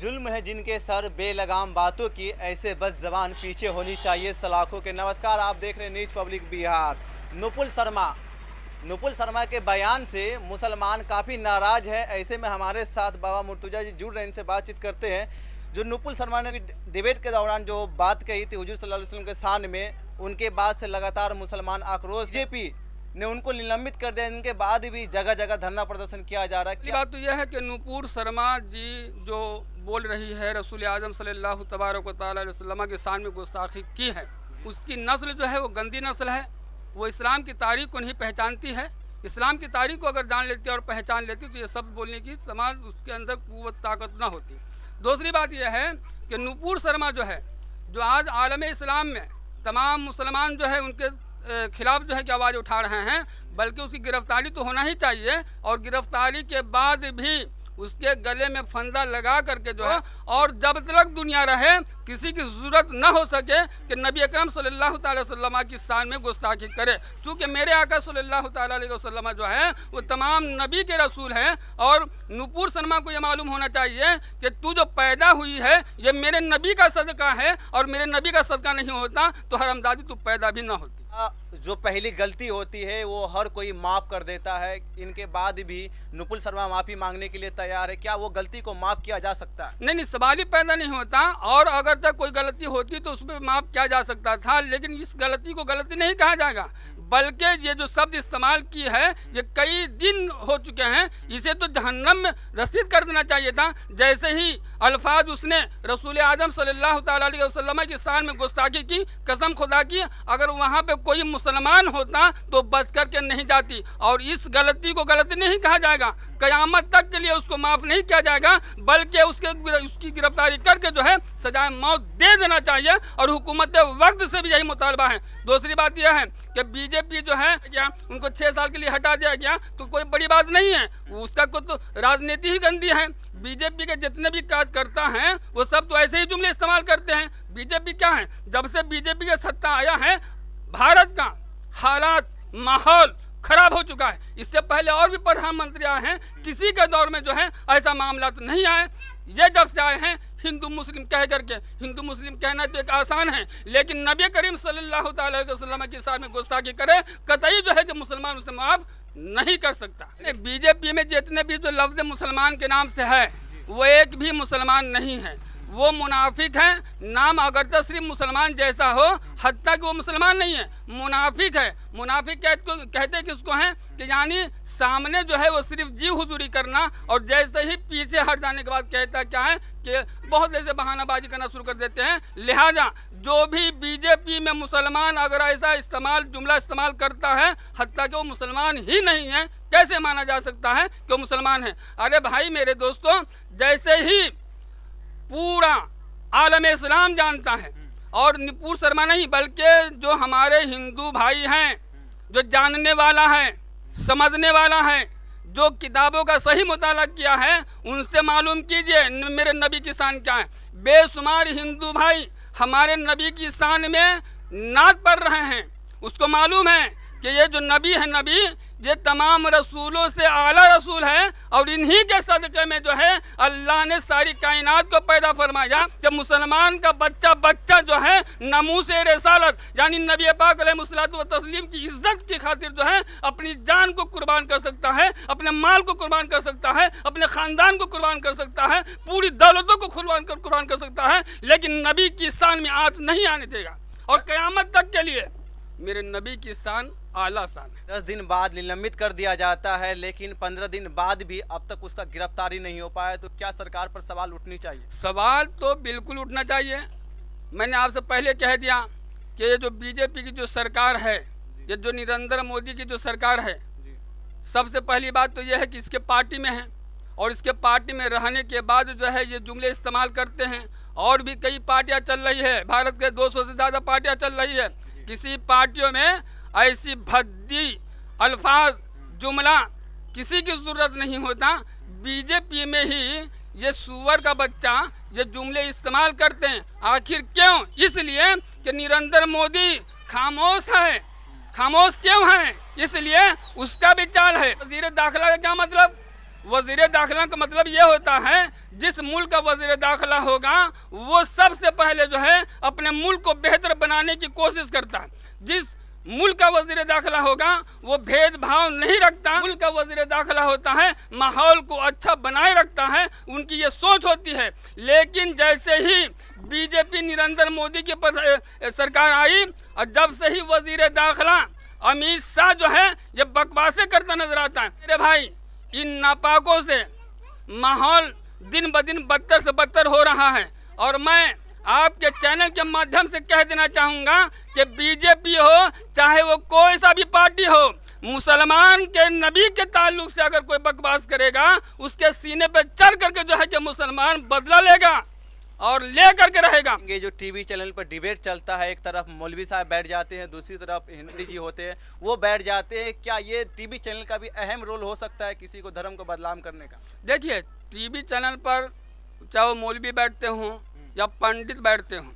जुल्म है जिनके सर बेलगाम बातों की, ऐसे बस जबान पीछे होनी चाहिए सलाखों के। नमस्कार, आप देख रहे हैं न्यूज़ पब्लिक बिहार। नुपुल शर्मा के बयान से मुसलमान काफ़ी नाराज़ है। ऐसे में हमारे साथ बाबा मुर्तुजा जी जुड़ रहे हैं, इनसे बातचीत करते हैं। जो नुपुल शर्मा ने डिबेट के दौरान जो बात कही थी हुजूर सल्लल्लाहु अलैहि वसल्लम के शान में, उनके बाद से लगातार मुसलमान आक्रोश, बीजेपी ने उनको निलंबित कर दिया। इनके बाद भी जगह जगह धरना प्रदर्शन किया जा रहा है। बात तो यह है कि नुपुर शर्मा जी जो बोल रही है रसूल आजम सल्लल्लाहु तबारक तआला अलैहि वसल्लम के शान में गुस्ताखी की है, उसकी नस्ल जो है वो गंदी नस्ल है। वो इस्लाम की तारीख को नहीं पहचानती है। इस्लाम की तारीख को अगर जान लेती और पहचान लेती तो ये सब बोलने की समाज उसके अंदर कुव्वत ताकत ना होती। दूसरी बात यह है कि नुपुर शर्मा जो है, जो आज आलम इस्लाम में तमाम मुसलमान जो है उनके खिलाफ जो है कि आवाज़ उठा रहे हैं, बल्कि उसकी गिरफ्तारी तो होना ही चाहिए। और गिरफ्तारी के बाद भी उसके गले में फंदा लगा करके जो है, और जब तक दुनिया रहे किसी की ज़रूरत न हो सके कि नबी अकरम सल्लल्लाहु अलैहि वसल्लम की शान में गुस्ताखी करे। चूँकि मेरे आका सल्लल्लाहु अलैहि वसल्लम जो है वो तमाम नबी के रसूल हैं। और नुपुर शर्मा को ये मालूम होना चाहिए कि तू जो पैदा हुई है ये मेरे नबी का सदका है, और मेरे नबी का सदका नहीं होता तो हरामजादी तू पैदा भी ना होती। जो पहली गलती होती है वो हर कोई माफ़ कर देता है। इनके बाद भी नुपुल शर्मा माफ़ी मांगने के लिए तैयार है। क्या वो गलती को माफ़ किया जा सकता है? नहीं, सवाल ही पैदा नहीं होता। और अगर तक कोई गलती होती तो उसमें माफ़ किया जा सकता था, लेकिन इस गलती को गलती नहीं कहा जाएगा, बल्कि ये जो शब्द इस्तेमाल की है ये कई दिन हो चुके हैं। इसे तो जहन्नम में रसीद कर देना चाहिए था। जैसे ही अल्फाज उसने रसूल आजम सल्लल्लाहु अलैहि वसल्लम की शान में गुस्ताखी की, कसम खुदा की अगर वहाँ पे कोई मुसलमान होता तो बच करके नहीं जाती। और इस गलती को गलती नहीं कहा जाएगा, क़यामत तक के लिए उसको माफ़ नहीं किया जाएगा, बल्कि उसकी गिरफ्तारी करके जो है सजाए मौत दे देना चाहिए। और हुकूमत वक्त से भी यही मुतालबा है। दूसरी बात यह है कि बीजेपी जो है क्या उनको 6 साल के लिए हटा दिया गया तो कोई बड़ी बात नहीं है, उसका को तो राजनीति ही गंदी है। बीजेपी के जितने भी कार्यकर्ता हैं वो सब तो ऐसे ही जुमले इस्तेमाल करते हैं। बीजेपी क्या है, जब से बीजेपी का सत्ता आया है भारत का हालात माहौल खराब हो चुका है। इससे पहले और भी प्रधानमंत्री आए हैं, किसी के दौर में जो है ऐसा मामला तो नहीं आए। ये जब से आए हैं हिंदू मुस्लिम कह करके, हिंदू मुस्लिम कहना तो एक आसान है, लेकिन नबी करीम सल्लल्लाहु अलैहि वसल्लम की शान में गुस्ताखी करे कतई जो है कि मुसलमान उसे माफ नहीं कर सकता। बीजेपी में जितने भी जो लफ्ज़ मुसलमान के नाम से है वो एक भी मुसलमान नहीं है, वो मुनाफिक है। नाम अगर तो सिर्फ मुसलमान जैसा हो, हत्ता कि वो मुसलमान नहीं है, मुनाफिक है। मुनाफिक कहते किसको हैं कि यानी सामने जो है वो सिर्फ जी हुजूरी करना, और जैसे ही पीछे हट जाने के बाद कहता क्या है कि बहुत ऐसे बहानाबाजी करना शुरू कर देते हैं। लिहाजा जो भी बीजेपी में मुसलमान अगर ऐसा जुमला इस्तेमाल करता है, हत्ता कि वो मुसलमान ही नहीं है, कैसे माना जा सकता है कि वो मुसलमान है? अरे भाई मेरे दोस्तों, जैसे ही पूरा आलम इस्लाम जानता है, और नुपुर शर्मा नहीं बल्कि जो हमारे हिंदू भाई हैं, जो जानने वाला है, समझने वाला है, जो किताबों का सही मुताला किया है, उनसे मालूम कीजिए मेरे नबी की शान क्या है। बेशुमार हिंदू भाई हमारे नबी की शान में नात पढ़ रहे हैं। उसको मालूम है कि ये जो नबी है, नबी ये तमाम रसूलों से आला रसूल है, और इन्हीं के सदक़े में जो है अल्लाह ने सारी कायनात को पैदा फरमाया कि मुसलमान का बच्चा जो है नमूसे रिसालत यानी नबी पाक अलैहिस्सलातु व तस्लीम की इज्जत की खातिर जो है अपनी जान को कुर्बान कर सकता है, अपने माल को कुर्बान कर सकता है, अपने ख़ानदान को कुर्बान कर सकता है, पूरी दौलतों को कुर्बान कर सकता है, लेकिन नबी की शान में आँच नहीं आने देगा। और क़यामत तक के लिए मेरे नबी की शान आला शान है। 10 दिन बाद निलंबित कर दिया जाता है, लेकिन 15 दिन बाद भी अब तक उसका गिरफ्तारी नहीं हो पाया, तो क्या सरकार पर सवाल उठनी चाहिए? सवाल तो बिल्कुल उठना चाहिए। मैंने आपसे पहले कह दिया कि ये जो बीजेपी की जो सरकार है, ये जो नरेंद्र मोदी की जो सरकार है, सबसे पहली बात तो यह है कि इसके पार्टी में है, और इसके पार्टी में रहने के बाद जो है ये जुमले इस्तेमाल करते हैं। और भी कई पार्टियाँ चल रही है, भारत के 200 से ज़्यादा पार्टियाँ चल रही है। किसी पार्टियों में ऐसी भद्दी अल्फाज जुमला किसी की ज़रूरत नहीं होता। बीजेपी में ही ये सुअर का बच्चा ये जुमले इस्तेमाल करते हैं। आखिर क्यों? इसलिए कि नरेंद्र मोदी खामोश है। खामोश क्यों है? इसलिए उसका भी चाल है। वज़ीर दाखिला का क्या मतलब? वजीर दाखिला का मतलब ये होता है जिस मुल्क का वजीर दाखिला होगा वो सबसे पहले जो है अपने मुल्क को बेहतर बनाने की कोशिश करता है। जिस मुल्क का वजीर दाखिला होगा वो भेदभाव नहीं रखता, मुल्क का वजीर दाखिला होता है माहौल को अच्छा बनाए रखता है, उनकी ये सोच होती है। लेकिन जैसे ही बीजेपी नरेंद्र मोदी की सरकार आई और जब से ही वजीर दाखिला अमित शाह जो है ये बकवासें करता नजर आता है। मेरे भाई, इन नापाकों से माहौल दिन ब दिन बदतर से बदतर हो रहा है और मैं आपके चैनल के माध्यम से कह देना चाहूँगा कि बीजेपी हो चाहे वो कोई सा भी पार्टी हो, मुसलमान के नबी के ताल्लुक से अगर कोई बकवास करेगा उसके सीने पे चढ़ करके जो है कि मुसलमान बदला लेगा और ले करके रहेगा। ये जो टीवी चैनल पर डिबेट चलता है, एक तरफ मौलवी साहब बैठ जाते हैं, दूसरी तरफ हिंदी जी होते हैं, वो बैठ जाते हैं, क्या ये टीवी चैनल का भी अहम रोल हो सकता है किसी को धर्म को बदनाम करने का? देखिए, टीवी चैनल पर चाहे वो मौलवी बैठते हों या पंडित बैठते हों,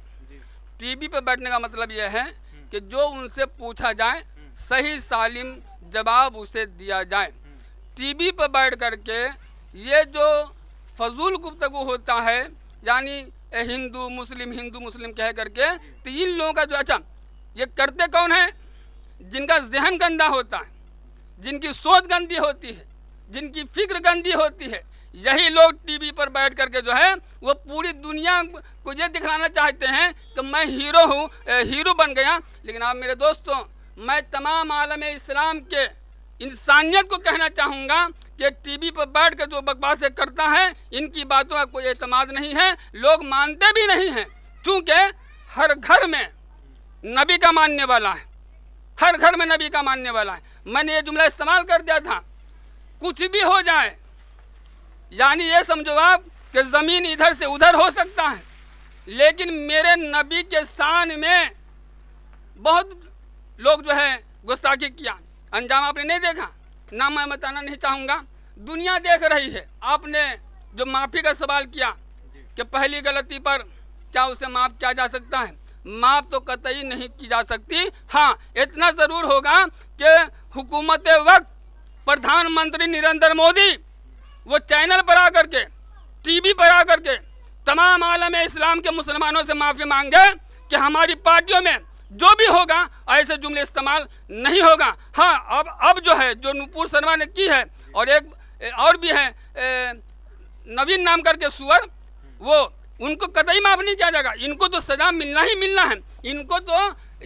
टीवी पर बैठने का मतलब यह है कि जो उनसे पूछा जाए सही सालिम जवाब उसे दिया जाए। टीवी पर बैठ करके ये जो फजूल गुफ्तगू होता है, यानी हिंदू मुस्लिम कह करके, तो इन लोगों का जो, अच्छा ये करते कौन है? जिनका जहन गंदा होता है, जिनकी सोच गंदी होती है, जिनकी फिक्र गंदी होती है, यही लोग टीवी पर बैठ करके जो है वो पूरी दुनिया को ये दिखाना चाहते हैं कि मैं हीरो हूँ, हीरो बन गया। लेकिन आप मेरे दोस्तों, मैं तमाम आलम इस्लाम के इंसानियत को कहना चाहूँगा कि टीवी पर बैठ कर जो बकवासें करता है इनकी बातों का कोई एतमाद नहीं है, लोग मानते भी नहीं हैं, क्योंकि हर घर में नबी का मानने वाला है, हर घर में नबी का मानने वाला है। मैंने ये जुमला इस्तेमाल कर दिया था, कुछ भी हो जाए, यानी ये समझो आप कि ज़मीन इधर से उधर हो सकता है, लेकिन मेरे नबी के शान में बहुत लोग जो है गुस्ताखी किया, अंजाम आपने नहीं देखा, ना मैं बताना नहीं चाहूँगा, दुनिया देख रही है। आपने जो माफ़ी का सवाल किया कि पहली गलती पर क्या उसे माफ़ किया जा सकता है, माफ़ तो कतई नहीं की जा सकती। हाँ, इतना ज़रूर होगा कि हुकूमत वक्त प्रधानमंत्री नरेंद्र मोदी वो चैनल पर आकर के, टीवी पर आकर के तमाम आलम इस्लाम के मुसलमानों से माफ़ी मांगे कि हमारी पार्टियों में जो भी होगा ऐसे जुमले इस्तेमाल नहीं होगा। हाँ, अब जो है जो नुपुर शर्मा ने की है और एक और भी है नवीन नाम करके सुअर, वो उनको कतई माफ़ नहीं किया जाएगा। इनको तो सज़ा मिलना ही मिलना है, इनको तो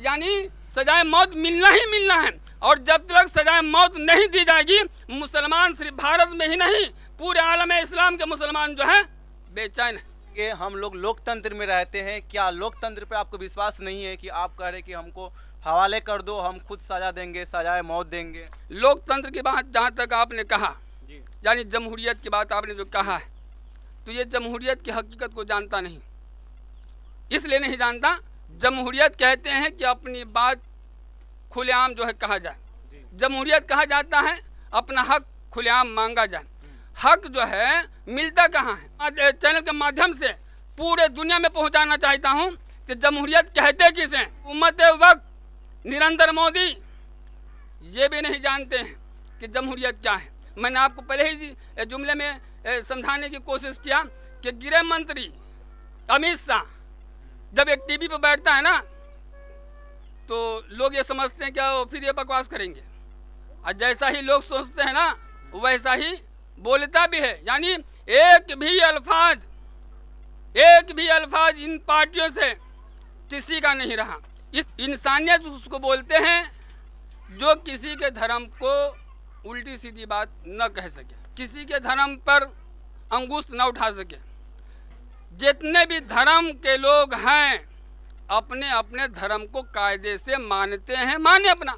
यानी सजाए मौत मिलना ही मिलना है। और जब तक सजाए मौत नहीं दी जाएगी, मुसलमान सिर्फ भारत में ही नहीं पूरे आलम इस्लाम के मुसलमान जो है बेचैन है। कि हम लोग लोकतंत्र में रहते हैं, क्या लोकतंत्र पे आपको विश्वास नहीं है कि आप कह रहे कि हमको हवाले कर दो, हम खुद सजा देंगे, सजाए मौत देंगे? लोकतंत्र की बात जहाँ तक आपने कहा, यानी जमहूरियत की बात आपने जो कहा है, तो ये जमहूरियत की हकीकत को जानता नहीं। इसलिए नहीं जानता, जमहूरियत कहते हैं कि अपनी बात खुलेआम जो है कहा जाए, जमहूरियत कहा जाता है अपना हक खुलेआम मांगा जाए। हक जो है मिलता कहाँ है? चैनल के माध्यम से पूरे दुनिया में पहुंचाना चाहता हूं कि जमहूरियत कहते किसे? हुकूमत वक्त नरेंद्र मोदी ये भी नहीं जानते हैं कि जमहूरियत क्या है। मैंने आपको पहले ही जुमले में समझाने की कोशिश किया कि गृह मंत्री अमित शाह जब एक टीवी पर बैठता है ना, तो लोग ये समझते हैं क्या वो फिर ये बकवास करेंगे, और जैसा ही लोग सोचते हैं ना वैसा ही बोलता भी है। यानी एक भी अल्फाज इन पार्टियों से किसी का नहीं रहा। इस इंसानियत उसको बोलते हैं जो किसी के धर्म को उल्टी सीधी बात न कह सके, किसी के धर्म पर अंगुष्ठ न उठा सके। जितने भी धर्म के लोग हैं अपने अपने धर्म को कायदे से मानते हैं, माने अपना।